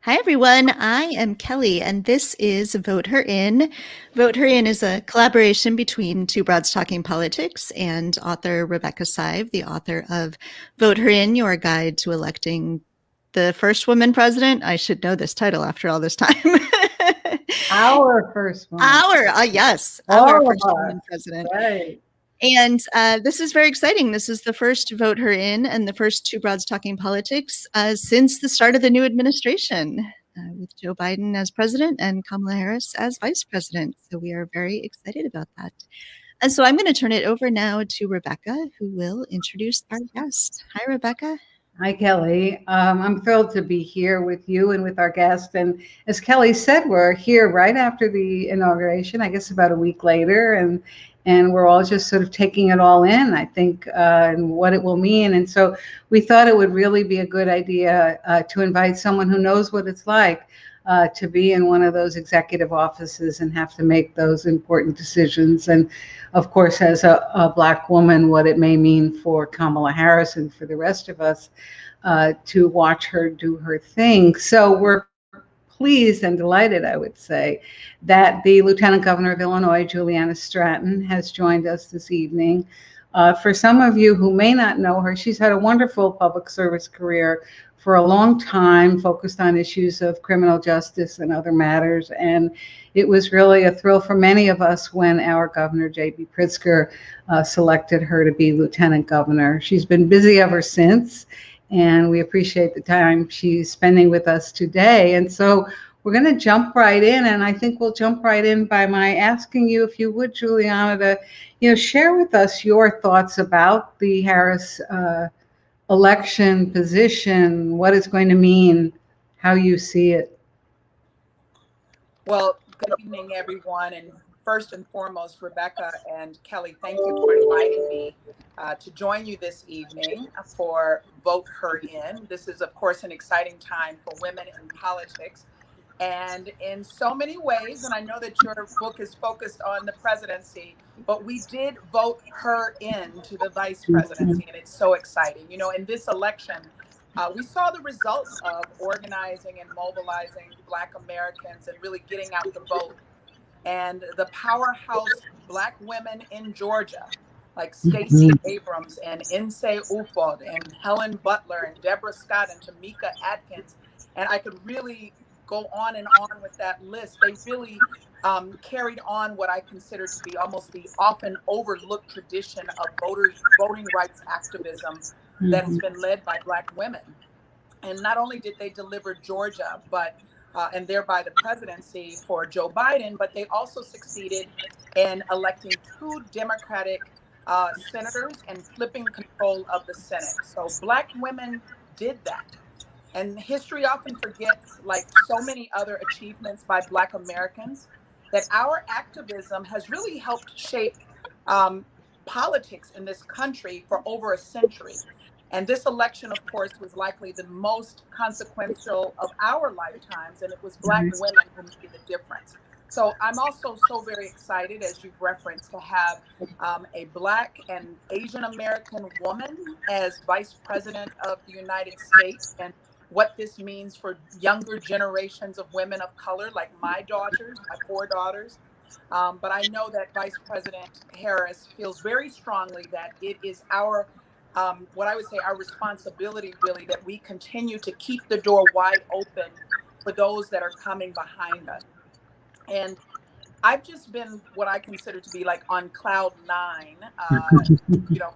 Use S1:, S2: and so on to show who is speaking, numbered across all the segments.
S1: Hi, everyone. I am Kelly, and this is Vote Her In. Vote Her In is a collaboration between Two Broads Talking Politics and author Rebecca Sive, the author of Vote Her In, Your Guide to Electing the First Woman President. I should know this title after all this time.
S2: Our first woman.
S1: Yes,
S2: All
S1: our
S2: of
S1: first
S2: us.
S1: woman president.
S2: Right.
S1: And this is very exciting. This is the first Vote Her In and the first Two Broads Talking Politics since the start of the new administration, with Joe Biden as president and Kamala Harris as vice president. So we are very excited about that. And so I'm going to turn it over now to Rebecca, who will introduce our guest. Hi, Rebecca.
S2: Hi, Kelly. I'm thrilled to be here with you and with our guest. And as Kelly said, we're here right after the inauguration, I guess about a week later, and we're all just sort of taking it all in, I think, and what it will mean. And so we thought it would really be a good idea to invite someone who knows what it's like to be in one of those executive offices and have to make those important decisions. And of course, as a Black woman, what it may mean for Kamala Harris and for the rest of us to watch her do her thing. So we're pleased and delighted, I would say, that the Lieutenant Governor of Illinois, Juliana Stratton, has joined us this evening. For some of you who may not know her, she's had a wonderful public service career for a long time, focused on issues of criminal justice and other matters. And it was really a thrill for many of us when our Governor, J.B. Pritzker, selected her to be Lieutenant Governor. She's been busy ever since, and we appreciate the time she's spending with us today. And so we're going to jump right in, and I think we'll jump right in by my asking you, if you would, Juliana, to share with us your thoughts about the Harris election position, what it's going to mean, how you see it.
S3: Well, good evening, everyone. And first and foremost, Rebecca and Kelly, thank you for inviting me to join you this evening for Vote Her In. This is, of course, an exciting time for women in politics. And in so many ways, and I know that your book is focused on the presidency, but we did vote her in to the vice presidency, and it's so exciting. In this election, we saw the results of organizing and mobilizing Black Americans and really getting out the vote. And the powerhouse Black women in Georgia, like Stacey Abrams and Insay Ufod and Helen Butler and Deborah Scott and Tamika Atkins, and I could really go on and on with that list. They really carried on what I consider to be almost the often overlooked tradition of voting rights activism that has been led by Black women. And not only did they deliver Georgia, but and thereby the presidency for Joe Biden, but they also succeeded in electing two Democratic senators and flipping control of the Senate. So Black women did that. And history often forgets, like so many other achievements by Black Americans, that our activism has really helped shape politics in this country for over a century. And this election, of course, was likely the most consequential of our lifetimes, and it was Black women who made the difference. So I'm also so very excited, as you've referenced, to have a Black and Asian American woman as Vice President of the United States, and what this means for younger generations of women of color, like my daughters, my four daughters. But I know that Vice President Harris feels very strongly that it is our what I would say our responsibility, really, that we continue to keep the door wide open for those that are coming behind us. And I've just been what I consider to be like on cloud nine,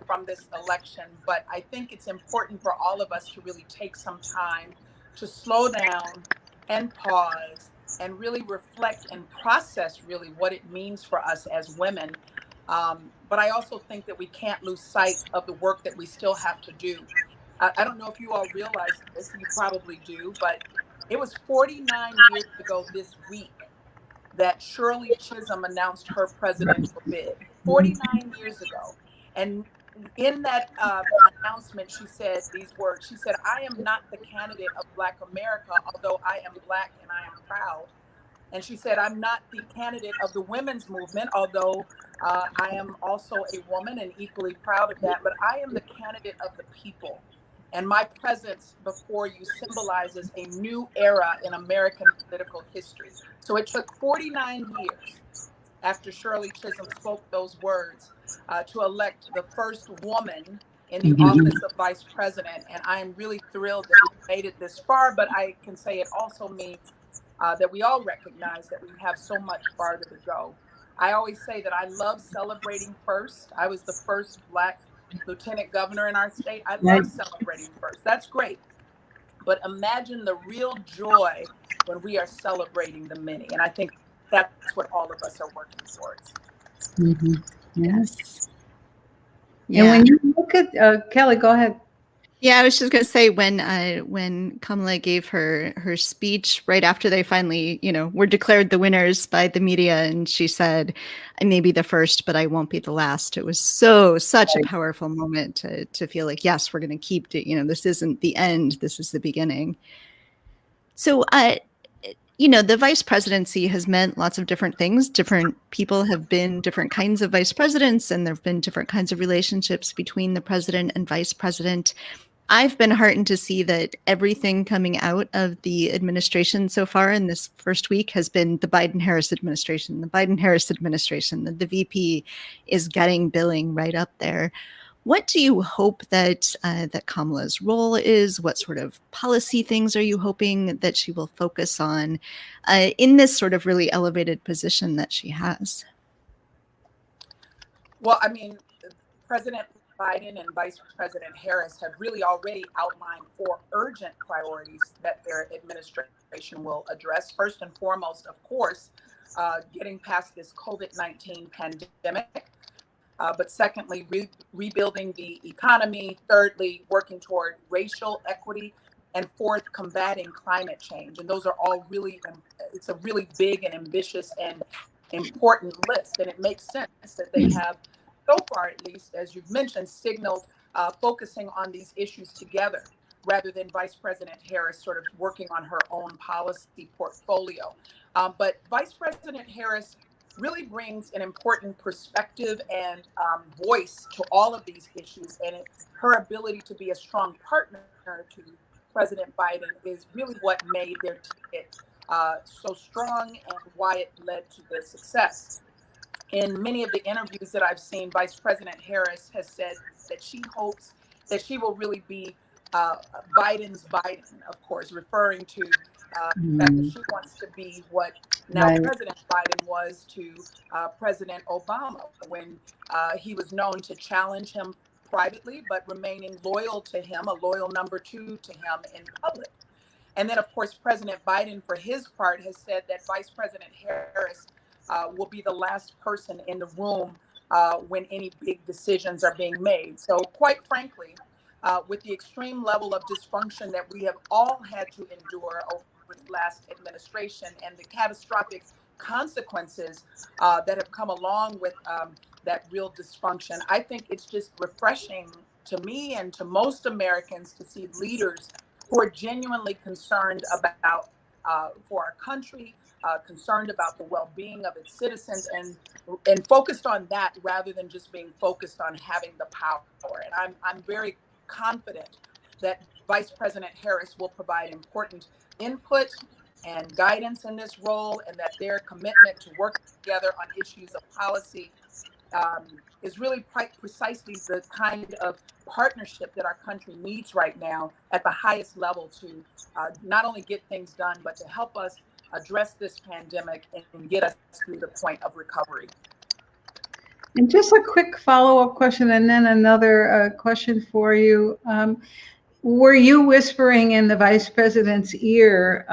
S3: from this election. But I think it's important for all of us to really take some time to slow down and pause and really reflect and process really what it means for us as women. But I also think that we can't lose sight of the work that we still have to do. I don't know if you all realize this, you probably do, but it was 49 years ago this week that Shirley Chisholm announced her presidential bid 49 years ago. And in that announcement, she said these words. She said, "I am not the candidate of Black America, although I am Black and I am proud." And she said, "I'm not the candidate of the women's movement, although I am also a woman and equally proud of that, but I am the candidate of the people." And my presence before you symbolizes a new era in American political history. So it took 49 years after Shirley Chisholm spoke those words to elect the first woman in the office of vice president. And I am really thrilled that we made it this far, but I can say it also means that we all recognize that we have so much farther to go. I always say that I love celebrating first. I was the first Black lieutenant governor in our state. I love celebrating first. That's great. But imagine the real joy when we are celebrating the many. And I think that's what all of us are working towards.
S2: Mm-hmm.
S1: Yes.
S2: Yeah. And when you look at Kelly, go ahead.
S1: Yeah, I was just going to say when Kamala gave her speech right after they finally, were declared the winners by the media, and she said, "I may be the first, but I won't be the last." It was such a powerful moment to feel like, yes, we're going to keep this isn't the end, this is the beginning. So, the vice presidency has meant lots of different things. Different people have been different kinds of vice presidents, and there have been different kinds of relationships between the president and vice president. I've been heartened to see that everything coming out of the administration so far in this first week has been the Biden-Harris administration. The Biden-Harris administration, the VP is getting billing right up there. What do you hope that Kamala's role is? What sort of policy things are you hoping that she will focus on in this sort of really elevated position that she has?
S3: Well, I mean, President Biden and Vice President Harris have really already outlined 4 urgent priorities that their administration will address. First and foremost, of course, getting past this COVID-19 pandemic. But secondly, rebuilding the economy. Thirdly, working toward racial equity. And fourth, combating climate change. And those are all really, it's a really big and ambitious and important list. And it makes sense that they have, so far at least, as you've mentioned, signaled focusing on these issues together rather than Vice President Harris sort of working on her own policy portfolio. But Vice President Harris really brings an important perspective and voice to all of these issues. And her ability to be a strong partner to President Biden is really what made their ticket so strong and why it led to their success. In many of the interviews that I've seen, Vice President Harris has said that she hopes that she will really be Biden's Biden, of course, referring to the fact that she wants to be what now President Biden was to President Obama when he was known to challenge him privately, but remaining loyal to him, a loyal number 2 to him in public. And then, of course, President Biden, for his part, has said that Vice President Harris will be the last person in the room when any big decisions are being made. So quite frankly, with the extreme level of dysfunction that we have all had to endure over the last administration and the catastrophic consequences that have come along with that real dysfunction, I think it's just refreshing to me and to most Americans to see leaders who are genuinely concerned about for our country, concerned about the well-being of its citizens, and focused on that rather than just being focused on having the power. And I'm very confident that Vice President Harris will provide important input and guidance in this role, and that their commitment to work together on issues of policy is really precisely the kind of partnership that our country needs right now at the highest level to not only get things done, but to help us address this pandemic and get us through the point of recovery.
S2: And just a quick follow-up question, and then another question for you. Were you whispering in the vice president's ear,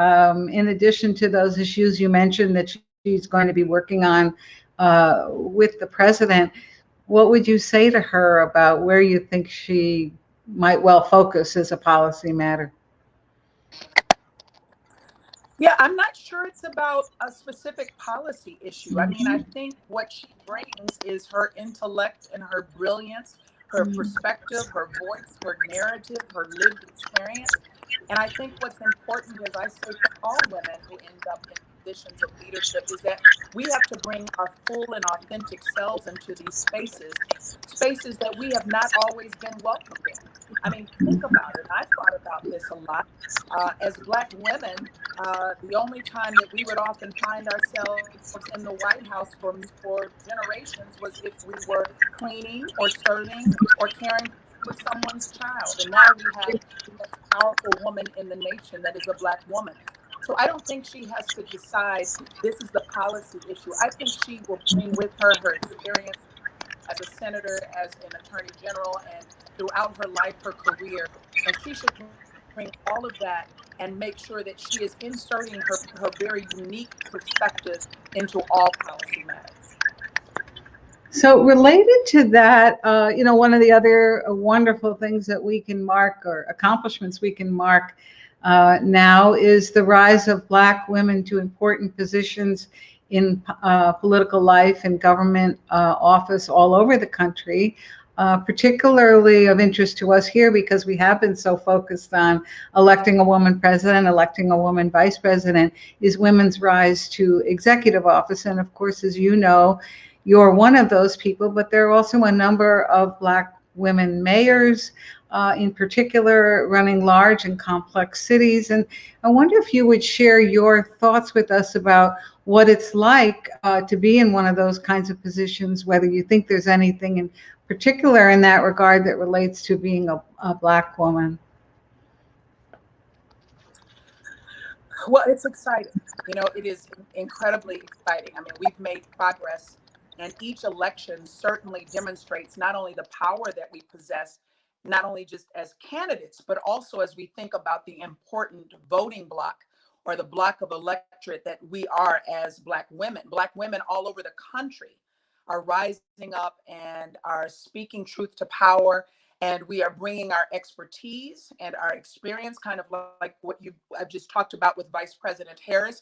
S2: in addition to those issues you mentioned that she's going to be working on with the president? What would you say to her about where you think she might well focus as a policy matter?
S3: Yeah, I'm not sure it's about a specific policy issue. I mean, I think what she brings is her intellect and her brilliance, her perspective, her voice, her narrative, her lived experience. And I think what's important, as I say to all women who end up in positions of leadership, is that we have to bring our full and authentic selves into these spaces that we have not always been welcomed in. I mean, think about it. I've thought about this a lot. As Black women, the only time that we would often find ourselves in the White House for generations was if we were cleaning or serving or caring for someone's child. And now we have the most powerful woman in the nation that is a Black woman. So I don't think she has to decide this is the policy issue. I think she will bring with her her experience as a senator, as an attorney general, and throughout her life, her career. And she should bring all of that and make sure that she is inserting her very unique perspective into all policy matters.
S2: So related to that, one of the other wonderful things that we can mark, or accomplishments we can mark now, is the rise of Black women to important positions in political life and government office all over the country. Particularly of interest to us here because we have been so focused on electing a woman president, electing a woman vice president, is women's rise to executive office. And of course, as you know, you're one of those people, but there are also a number of Black women mayors, in particular, running large and complex cities. And I wonder if you would share your thoughts with us about what it's like to be in one of those kinds of positions, whether you think there's anything in particular in that regard that relates to being a Black woman.
S3: Well, it's exciting. You know, it is incredibly exciting. I mean, we've made progress, and each election certainly demonstrates not only the power that we possess, not only just as candidates, but also as we think about the important voting block or the block of electorate that we are as Black women. Black women all over the country are rising up and are speaking truth to power, and we are bringing our expertise and our experience, kind of like what I've just talked about with Vice President Harris,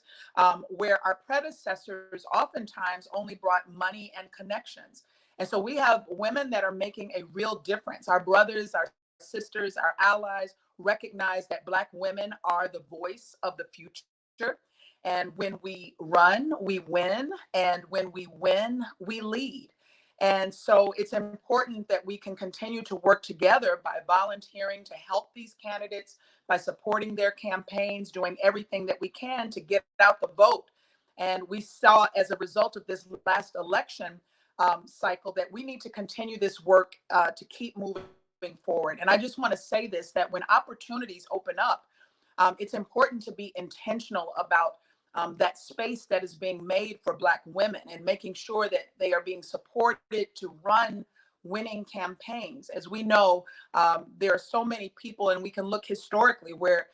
S3: where our predecessors oftentimes only brought money and connections. And so we have women that are making a real difference. Our brothers, our sisters, our allies recognize that Black women are the voice of the future. And when we run, we win. And when we win, we lead. And so it's important that we can continue to work together by volunteering to help these candidates, by supporting their campaigns, doing everything that we can to get out the vote. And we saw as a result of this last election cycle that we need to continue this work to keep moving forward. And I just want to say this, that when opportunities open up, it's important to be intentional about that space that is being made for Black women and making sure that they are being supported to run winning campaigns. As we know, there are so many people, and we can look historically where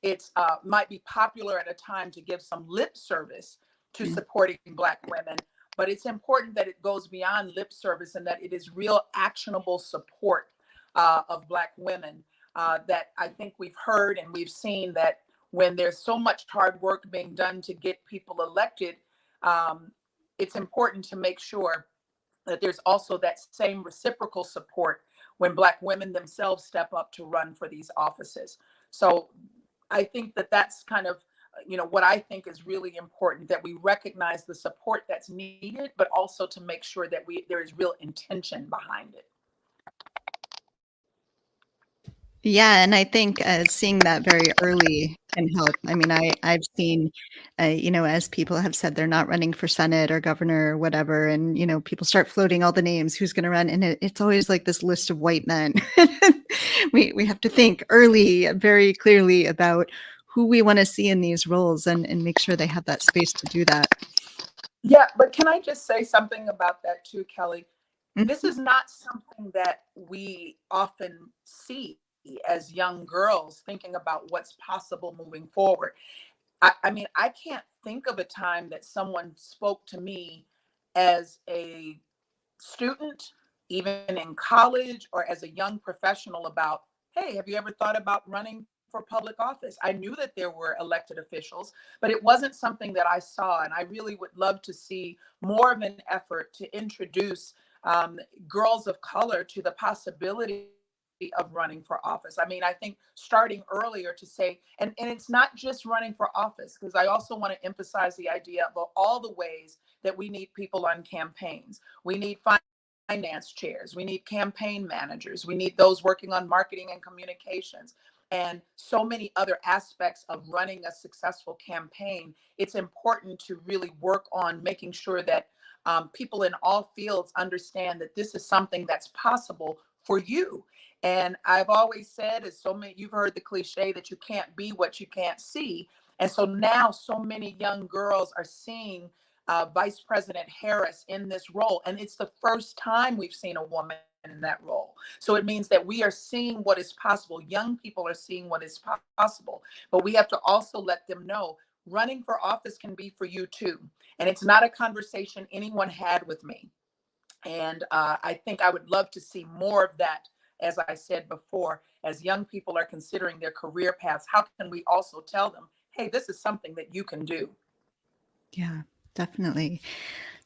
S3: it might be popular at a time to give some lip service to supporting Black women, but it's important that it goes beyond lip service and that it is real actionable support of Black women that I think we've heard and we've seen that when there's so much hard work being done to get people elected, it's important to make sure that there's also that same reciprocal support when Black women themselves step up to run for these offices. So I think that that's kind of, what I think is really important, that we recognize the support that's needed, but also to make sure that there is real intention behind it.
S1: Yeah, and I think seeing that very early can help. I mean, I've seen, as people have said they're not running for Senate or governor or whatever, and people start floating all the names, who's going to run, and it's always like this list of white men. we have to think early, very clearly about who we want to see in these roles, and make sure they have that space to do that.
S3: Yeah, but can I just say something about that too, Kelly?
S1: Mhm.
S3: This is not something that we often see as young girls thinking about what's possible moving forward. I mean, I can't think of a time that someone spoke to me as a student, even in college or as a young professional about, hey, have you ever thought about running for public office? I knew that there were elected officials, but it wasn't something that I saw. And I really would love to see more of an effort to introduce girls of color to the possibility of running for office. I mean, I think starting earlier to say, and it's not just running for office, because I also want to emphasize the idea of all the ways that we need people on campaigns. We need finance chairs, we need campaign managers, we need those working on marketing and communications, and so many other aspects of running a successful campaign. It's important to really work on making sure that people in all fields understand that this is something that's possible for you. And I've always said, as so many, you've heard the cliche that you can't be what you can't see. And so now so many young girls are seeing Vice President Harris in this role. And it's the first time we've seen a woman in that role. So it means that we are seeing what is possible. Young people are seeing what is possible. But we have to also let them know running for office can be for you too. And it's not a conversation anyone had with me. And I think I would love to see more of that. As I said before, as young people are considering their career paths, how can we also tell them, hey, this is something that you can do?
S1: Yeah, definitely.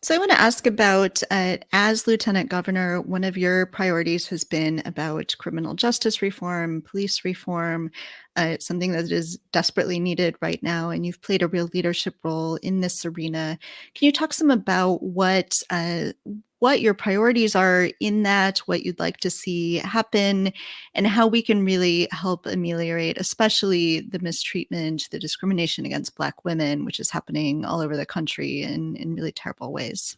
S1: So I want to ask about, as Lieutenant Governor, one of your priorities has been about criminal justice reform, police reform, something that is desperately needed right now, and you've played a real leadership role in this arena. Can you talk some about what your priorities are in that, what you'd like to see happen, and how we can really help ameliorate, especially the mistreatment, the discrimination against Black women, which is happening all over the country in really terrible ways?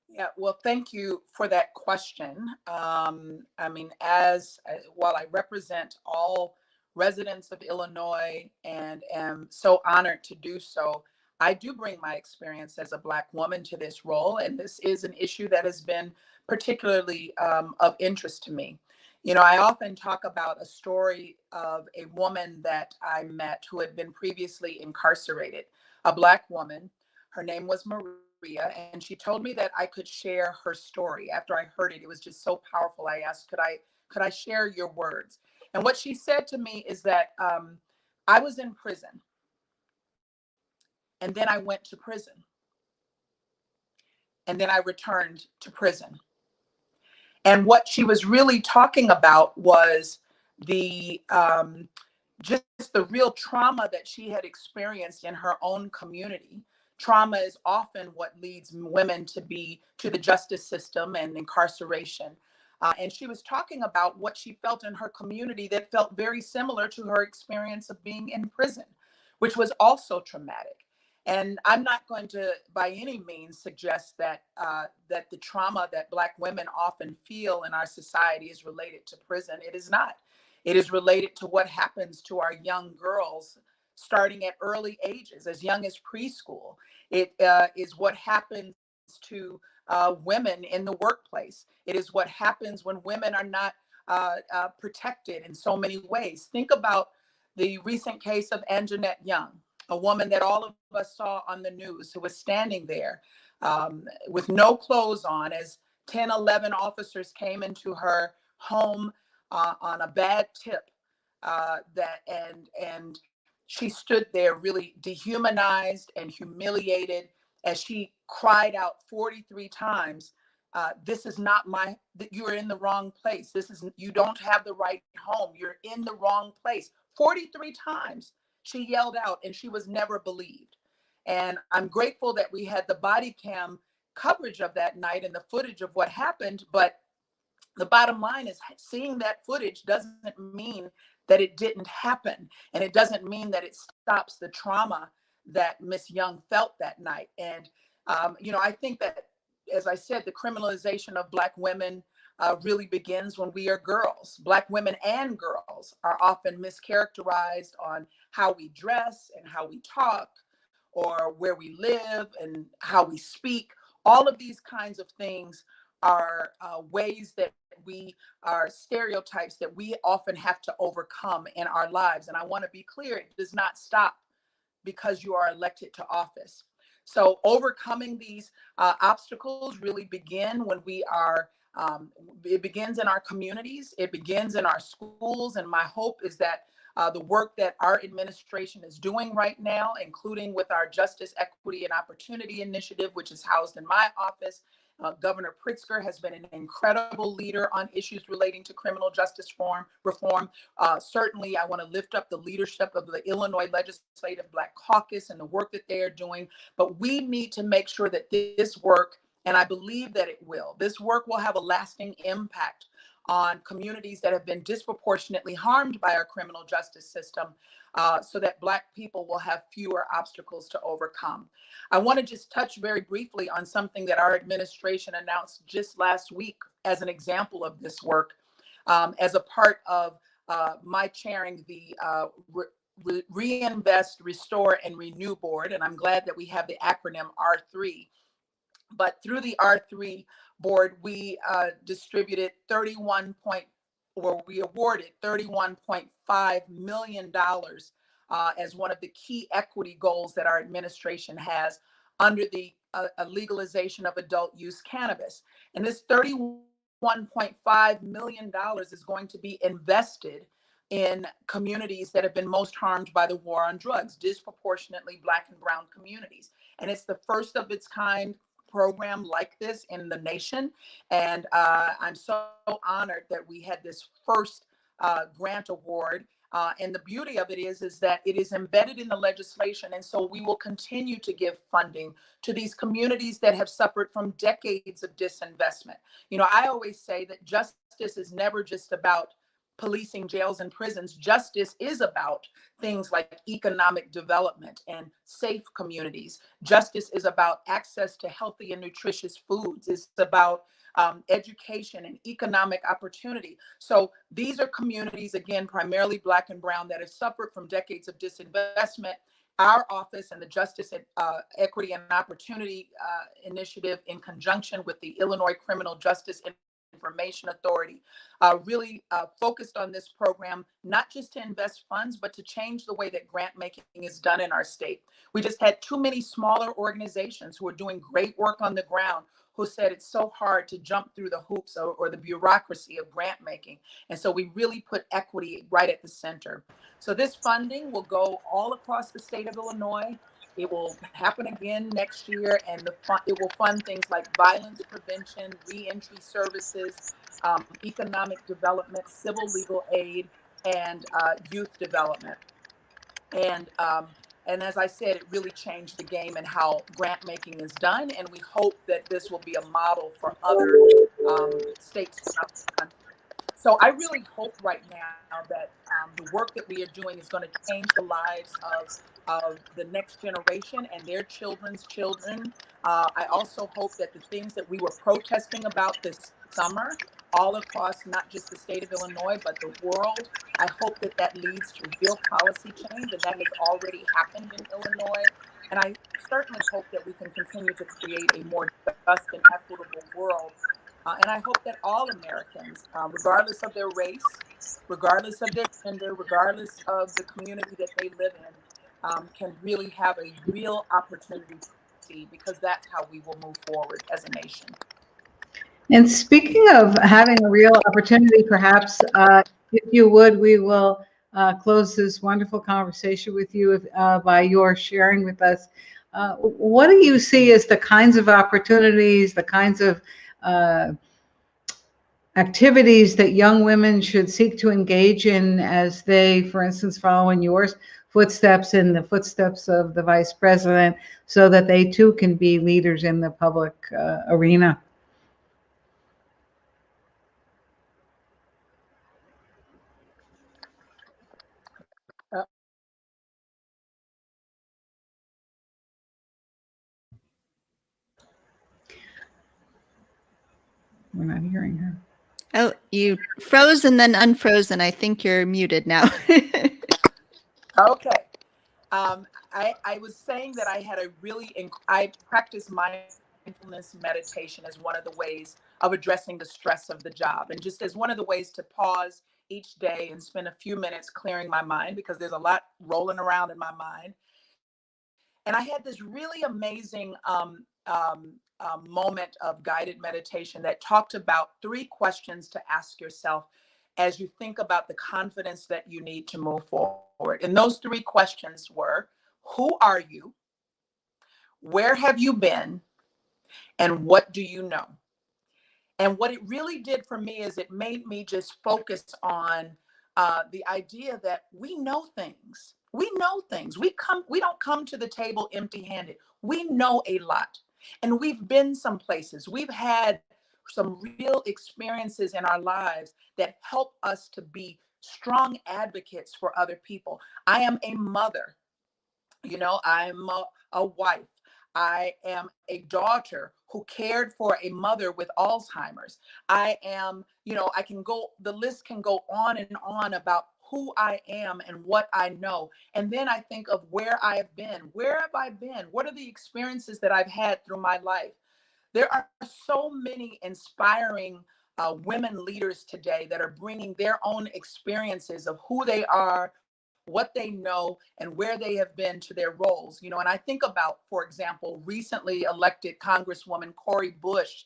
S3: Yeah, well, thank you for that question. I mean, as while I represent all residents of Illinois and am so honored to do so, I do bring my experience as a Black woman to this role, and this is an issue that has been particularly of interest to me. You know, I often talk about a story of a woman that I met who had been previously incarcerated, a Black woman. Her name was Maria, and she told me that I could share her story. After I heard it, it was just so powerful. I asked, could I share your words? And what she said to me is that I was in prison, and then I went to prison, and then I returned to prison. And what she was really talking about was the just the real trauma that she had experienced in her own community. Trauma is often what leads women to the justice system and incarceration. And she was talking about what she felt in her community that felt very similar to her experience of being in prison, which was also traumatic. And I'm not going to, by any means, suggest that that the trauma that Black women often feel in our society is related to prison. It is not. It is related to what happens to our young girls starting at early ages, as young as preschool. It is what happens to women in the workplace. It is what happens when women are not protected in so many ways. Think about the recent case of Anjanette Young, a woman that all of us saw on the news, who was standing there with no clothes on as 10, 11 officers came into her home on a bad tip, and she stood there really dehumanized and humiliated as she cried out 43 times, this is not my, you're in the wrong place. You don't have the right home. You're in the wrong place. 43 times she yelled out, and she was never believed. And I'm grateful that we had the body cam coverage of that night and the footage of what happened. But the bottom line is, seeing that footage doesn't mean that it didn't happen. And it doesn't mean that it stops the trauma that Miss Young felt that night. And, you know, I think that, as I said, the criminalization of Black women really begins when we are girls. Black women and girls are often mischaracterized on how we dress and how we talk, or where we live and how we speak. All of these kinds of things are ways that we are stereotypes that we often have to overcome in our lives. And I want to be clear, it does not stop because you are elected to office. So overcoming these obstacles really begin when we are, it begins in our communities, it begins in our schools. And my hope is that the work that our administration is doing right now, including with our Justice, Equity, and Opportunity Initiative, which is housed in my office, Governor Pritzker has been an incredible leader on issues relating to criminal justice reform. Certainly, I want to lift up the leadership of the Illinois Legislative Black Caucus and the work that they are doing. But we need to make sure that this work, and I believe that it will, this work will have a lasting impact on communities that have been disproportionately harmed by our criminal justice system, so that Black people will have fewer obstacles to overcome. I want to just touch very briefly on something that our administration announced just last week as an example of this work, as a part of my chairing the Reinvest, Restore, and Renew Board. And I'm glad that we have the acronym R3. But through the R3 board, we distributed we awarded $31.5 million as one of the key equity goals that our administration has under the legalization of adult use cannabis. And this $31.5 million is going to be invested in communities that have been most harmed by the war on drugs, disproportionately Black and brown communities. And it's the first of its kind program like this in the nation. And I'm so honored that we had this first grant award. And the beauty of it is that it is embedded in the legislation. And so we will continue to give funding to these communities that have suffered from decades of disinvestment. You know, I always say that justice is never just about policing jails and prisons. Justice is about things like economic development and safe communities. Justice is about access to healthy and nutritious foods. It's about education and economic opportunity. So these are communities, again, primarily Black and brown, that have suffered from decades of disinvestment. Our office and the Justice, Equity, and Opportunity Initiative, in conjunction with the Illinois Criminal Justice Information Authority, really focused on this program, not just to invest funds, but to change the way that grant making is done in our state. We just had too many smaller organizations who are doing great work on the ground who said it's so hard to jump through the hoops or the bureaucracy of grant making. And so we really put equity right at the center. So this funding will go all across the state of Illinois. It will happen again next year, and it will fund things like violence prevention, reentry services, economic development, civil legal aid, and youth development. And as I said, it really changed the game and how grant making is done. And we hope that this will be a model for other states throughout the country. So I really hope right now that the work that we are doing is going to change the lives of the next generation and their children's children. I also hope that the things that we were protesting about this summer, all across not just the state of Illinois, but the world, I hope that that leads to real policy change, and that has already happened in Illinois. And I certainly hope that we can continue to create a more just and equitable world. And I hope that all Americans, regardless of their race, regardless of their gender, regardless of the community that they live in, can really have a real opportunity to see, because that's how we will move forward as a nation.
S2: And speaking of having a real opportunity, perhaps, if you would, we will close this wonderful conversation with you by your sharing with us. What do you see as the kinds of opportunities, the kinds of activities that young women should seek to engage in as they, for instance, follow in your footsteps and the footsteps of the Vice President, so that they too can be leaders in the public arena? We're not hearing her.
S1: Oh, you froze and then unfrozen. I think you're muted now.
S3: Okay. I was saying that I had I practice mindfulness meditation as one of the ways of addressing the stress of the job, and just as one of the ways to pause each day and spend a few minutes clearing my mind, because there's a lot rolling around in my mind. And I had this really amazing moment of guided meditation that talked about 3 questions to ask yourself as you think about the confidence that you need to move forward. And those 3 questions were: who are you? Where have you been? And what do you know? And what it really did for me is it made me just focus on the idea that we know things. We know things. We don't come to the table empty-handed. We know a lot. And we've been some places. We've had some real experiences in our lives that help us to be strong advocates for other people. I am a mother. I'm a wife. I am a daughter who cared for a mother with Alzheimer's. I am, the list can go on and on about who I am and what I know. And then I think of where I have been. Where have I been? What are the experiences that I've had through my life? There are so many inspiring women leaders today that are bringing their own experiences of who they are, what they know, and where they have been to their roles. And I think about, for example, recently elected Congresswoman Cori Bush,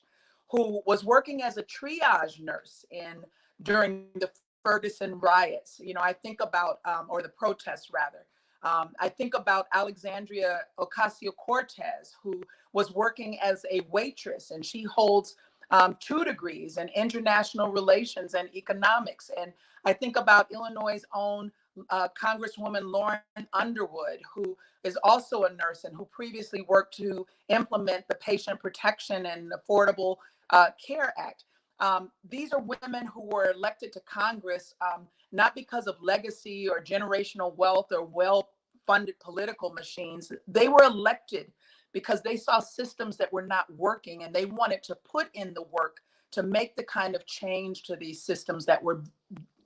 S3: who was working as a triage nurse during the Ferguson riots. I think about, or the protests rather. I think about Alexandria Ocasio-Cortez, who was working as a waitress, and she holds 2 degrees in international relations and economics. And I think about Illinois' own Congresswoman Lauren Underwood, who is also a nurse and who previously worked to implement the Patient Protection and Affordable Care Act. These are women who were elected to Congress not because of legacy or generational wealth or well-funded political machines. They were elected because they saw systems that were not working, and they wanted to put in the work to make the kind of change to these systems that were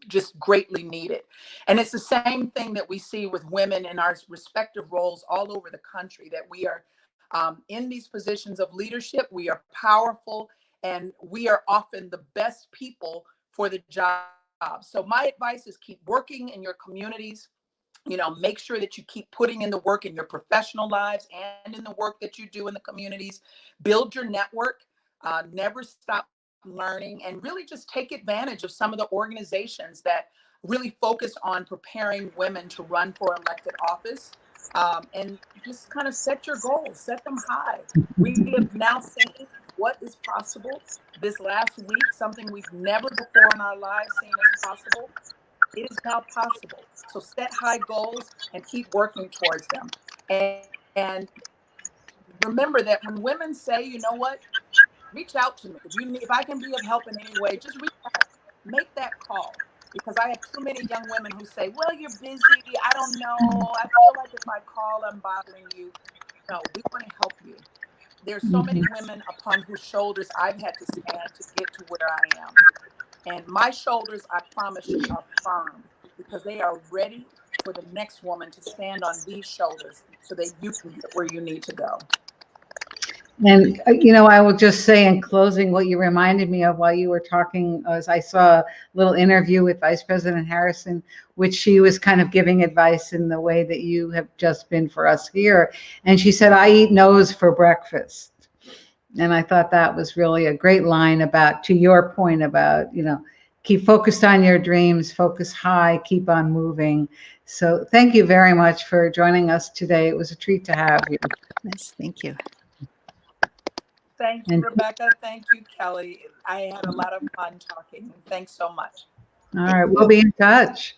S3: just greatly needed. And it's the same thing that we see with women in our respective roles all over the country, that we are in these positions of leadership. We are powerful, and we are often the best people for the job. So my advice is keep working in your communities. Make sure that you keep putting in the work in your professional lives and in the work that you do in the communities. Build your network. Never stop learning, and really just take advantage of some of the organizations that really focus on preparing women to run for elected office, and just kind of set your goals, set them high. We have now seen what is possible this last week, something we've never before in our lives seen as possible. It is now possible. So set high goals and keep working towards them. And remember that when women say, you know what, reach out to me. If I can be of help in any way, just reach out. Make that call. Because I have too many young women who say, well, you're busy. I don't know. I feel like if I call, I'm bothering you. No, we want to help you. There's so many women upon whose shoulders I've had to stand to get to where I am. And my shoulders, I promise you, are firm, because they are ready for the next woman to stand on these shoulders so that you can get where you need to go.
S2: And, I will just say in closing, what you reminded me of while you were talking, as I saw a little interview with Vice President Harrison, which she was kind of giving advice in the way that you have just been for us here. And she said, I eat no's for breakfast. And I thought that was really a great line to your point about, keep focused on your dreams, focus high, keep on moving. So thank you very much for joining us today. It was a treat to have you.
S1: Yes, thank you.
S3: Thank you, Rebecca. Thank you, Kelly. I had a lot of fun talking. Thanks so much.
S2: All right, we'll be in touch.